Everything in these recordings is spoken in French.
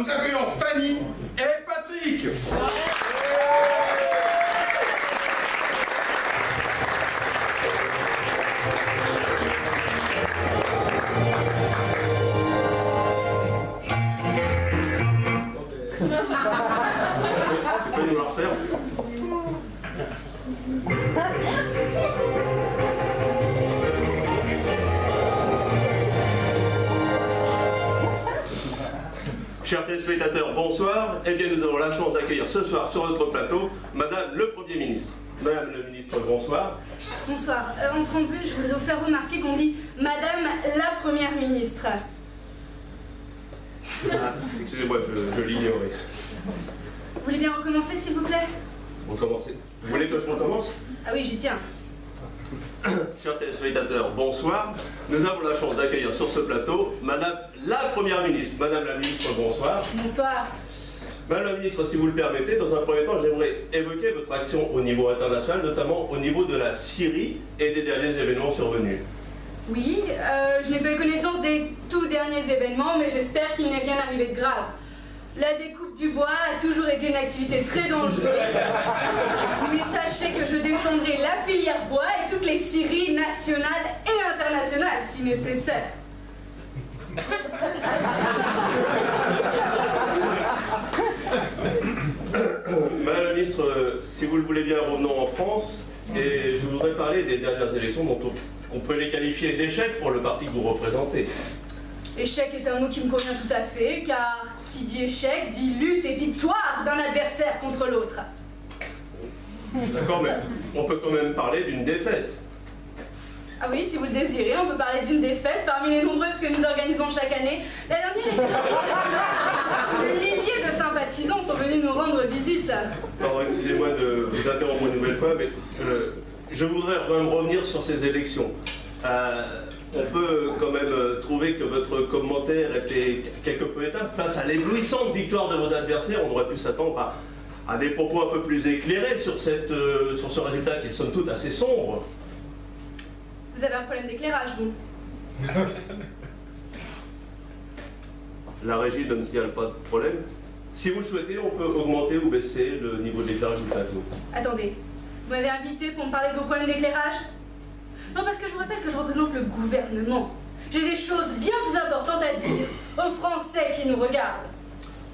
nous accueillons Fanny et Patrick. Tu peux nous la refaire? Chers téléspectateurs, bonsoir. Eh bien, nous avons la chance d'accueillir ce soir sur notre plateau Madame le Premier ministre. Madame le ministre, bonsoir. Bonsoir. En préambule, je voudrais vous faire remarquer qu'on dit Madame la Première ministre. Ah, excusez-moi, je l'ignorais. Vous voulez bien recommencer, s'il vous plaît? Recommencer. Vous voulez que je recommence? Ah oui, j'y tiens. Chers téléspectateurs, bonsoir. Nous avons la chance d'accueillir sur ce plateau Madame la Première ministre. Madame la ministre, bonsoir. Bonsoir. Madame la ministre, si vous le permettez, dans un premier temps, j'aimerais évoquer votre action au niveau international, notamment au niveau de la Syrie et des derniers événements survenus. Oui, je n'ai pas eu connaissance des tout derniers événements, mais j'espère qu'il n'est rien arrivé de grave. La découpe du bois a toujours été une activité très dangereuse. Mais sachez que je défendrai la filière bois et toutes les scieries nationales et internationales, si nécessaire. Madame la ministre, si vous le voulez bien, revenons en France. Et je voudrais parler des dernières élections dont on peut les qualifier d'échecs pour le parti que vous représentez. Échec est un mot qui me convient tout à fait, car qui dit échec dit lutte et victoire d'un adversaire contre l'autre. D'accord, mais on peut quand même parler d'une défaite. Ah oui, si vous le désirez, on peut parler d'une défaite parmi les nombreuses que nous organisons chaque année. La dernière est des milliers de sympathisants sont venus nous rendre visite. Pardon, excusez-moi de vous interrompre une nouvelle fois, mais je voudrais quand même revenir sur ces élections. On peut quand même trouver que votre commentaire était quelque peu éteint. Face à l'éblouissante victoire de vos adversaires, on aurait pu s'attendre à des propos un peu plus éclairés sur ce résultat qui est somme toute assez sombre. Vous avez un problème d'éclairage, vous? La régie ne me signale pas de problème. Si vous le souhaitez, on peut augmenter ou baisser le niveau d'éclairage du plateau. Attendez, vous m'avez invité pour me parler de vos problèmes d'éclairage? Non, parce que je vous rappelle que je représente le gouvernement. J'ai des choses bien plus importantes à dire aux Français qui nous regardent.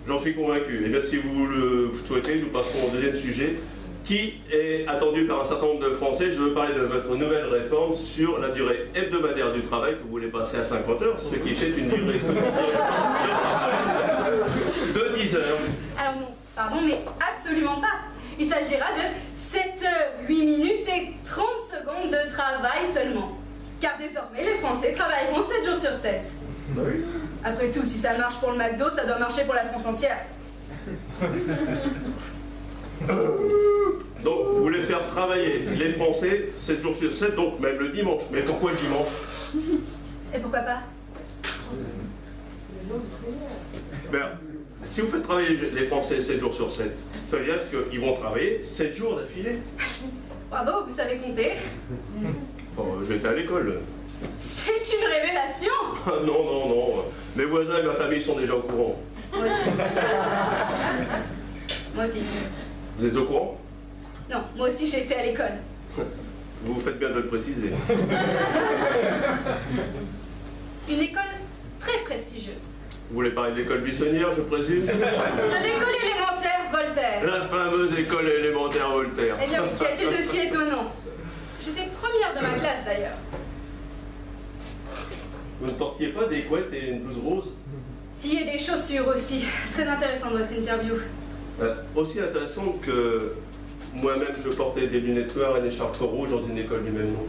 J'en suis convaincu. Et bien, si vous le souhaitez, nous passons au deuxième sujet, qui est attendu par un certain nombre de Français. Je veux parler de votre nouvelle réforme sur la durée hebdomadaire du travail que vous voulez passer à 50 heures, ce qui fait une durée de 10 heures. Alors non, pardon, mais absolument pas. Il s'agira de 7 heures, 8 minutes et 30 secondes de travail seulement. Car désormais, les Français travailleront 7 jours sur 7. Bah oui. Après tout, si ça marche pour le McDo, ça doit marcher pour la France entière. Donc, vous voulez faire travailler les Français 7 jours sur 7, donc même le dimanche. Mais pourquoi le dimanche? Et pourquoi pas? Ben, si vous faites travailler les Français 7 jours sur 7, ça veut dire qu'ils vont travailler 7 jours d'affilée. Bravo, vous savez compter. Bon, j'étais à l'école. C'est une révélation. Ah, non, non, non. Mes voisins et ma famille sont déjà au courant. Moi aussi. Moi aussi. Vous êtes au courant? Non, moi aussi j'ai été à l'école. Vous faites bien de le préciser. Une école très prestigieuse. Vous voulez parler de l'école buissonnière, je présume? De l'école élémentaire Voltaire. La fameuse école élémentaire Voltaire. Eh bien, qu'y a-t-il de si étonnant? J'étais première de ma classe d'ailleurs. Vous ne portiez pas des couettes et une blouse rose? Si, et des chaussures aussi. Très intéressant votre interview. Aussi intéressante que moi-même je portais des lunettes noires et une écharpe rouge dans une école du même nom.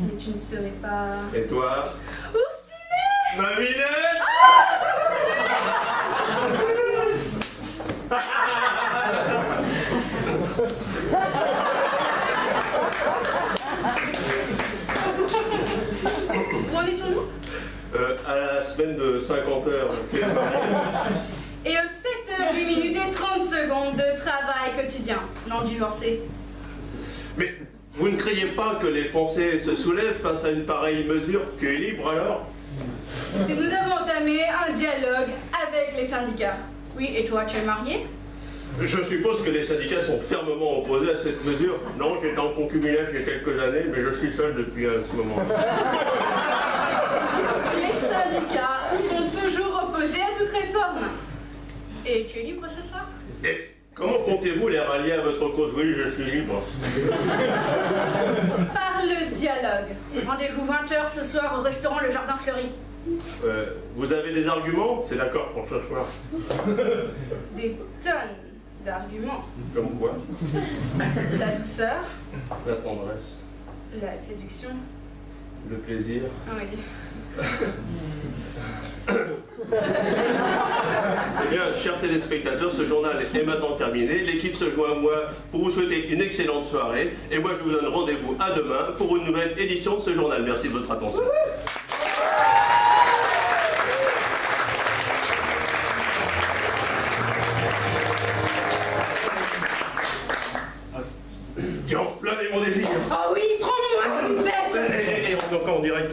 Mais tu ne serais pas... Et toi? Au ciné! Ma Minette! Où en étions-nous? À la semaine de 50 heures. Et aux 7 heures, 8 minutes et 30 secondes de travail quotidien. Non, divorcé. Mais vous ne croyez pas que les Français se soulèvent face à une pareille mesure? Tu es libre alors? Et nous avons entamer un dialogue avec les syndicats. Oui, et toi, tu es marié? Je suppose que les syndicats sont fermement opposés à cette mesure. Non, j'étais en concubinage il y a quelques années, mais je suis seul depuis ce moment. Les syndicats sont toujours opposés à toute réforme. Et tu es libre ce soir? Et comment comptez-vous les rallier à votre cause? Oui, je suis libre. Par le dialogue. Rendez-vous 20h ce soir au restaurant Le Jardin Fleuri. Vous avez des arguments? C'est d'accord pour ce soir. Des tonnes d'arguments. Comme quoi? La douceur, La tendresse, la séduction. le plaisir. Oui. Eh bien, chers téléspectateurs, ce journal est maintenant terminé. L'équipe se joint à moi pour vous souhaiter une excellente soirée. Et moi, je vous donne rendez-vous à demain pour une nouvelle édition de ce journal. Merci de votre attention. Tiens, là est mon désir. Oh oui, prends-moi comme bête. Et on est encore en direct.